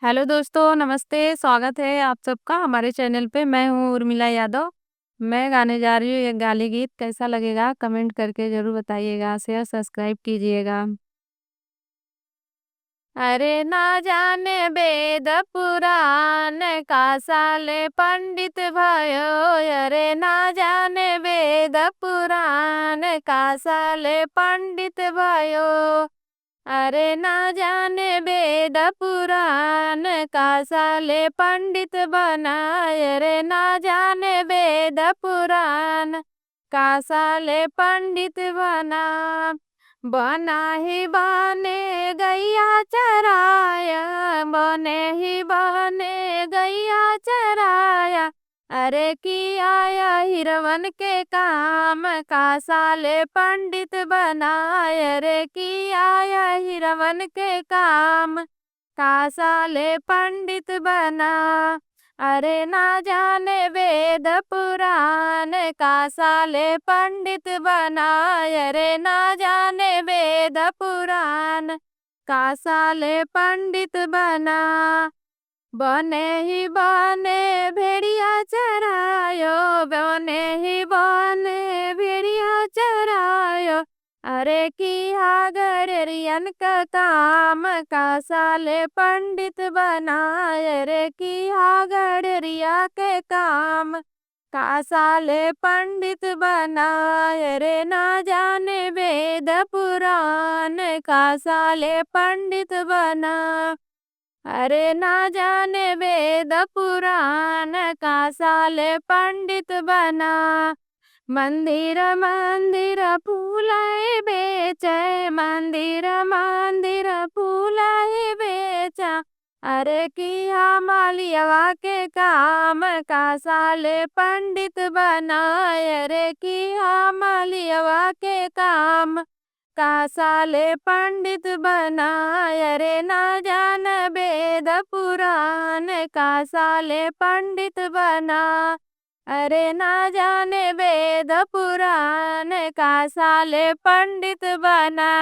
Hello दोस्तों, नमस्ते, स्वागत है आप सबका हमारे चैनल पे। मैं हूँ उर्मिला यादव। मैं गाने जा रही हूँ एक गाली गीत, कैसा लगेगा कमेंट करके ज़रूर बताइएगा, शेयर सब्सक्राइब कीजिएगा। अरे ना जाने वेद पुराण का साले पंडित भयो। अरे ना जाने वेद पुराण का साले पंडित भयो। अरे ना जाने वेद पुराण का साले पंडित बनाए। रे ना जाने वेद पुराण का साले पंडित बना। बना ही बने गैया चराया, बने ही बने गैया चराया। अरे की आया हिरवन के काम का साले पंडित बनाए। रे की आया हिरवन के काम का साले पंडित बना। अरे ना जाने वेद पुराण का साले पंडित बनाए। अरे ना जाने वेद पुराण का साले पंडित बना। बने ही बने भेड़िया चरायो, बने ही बने भेड़िया चरायो। अरे किया गड़रियन का काम का साले पंडित बनाए। रे किया गड़रिया के काम का साले पंडित बनाए। रे ना जाने वेद पुराण का साले पंडित बना। अरे ना जाने वेद पुराण का साले पंडित बना। मंदिर मंदिर फूलाए बेचे, मंदिर मंदिर फूलाए बेचा। अरे किया मालिया के काम का साले पंडित बनाए। अरे किया मालिया के काम का साले पंडित बनाए। अरे ना जान वेद पुराण का साले पंडित बना। अरे ना जाने वेद पुराण का साले पंडित बना।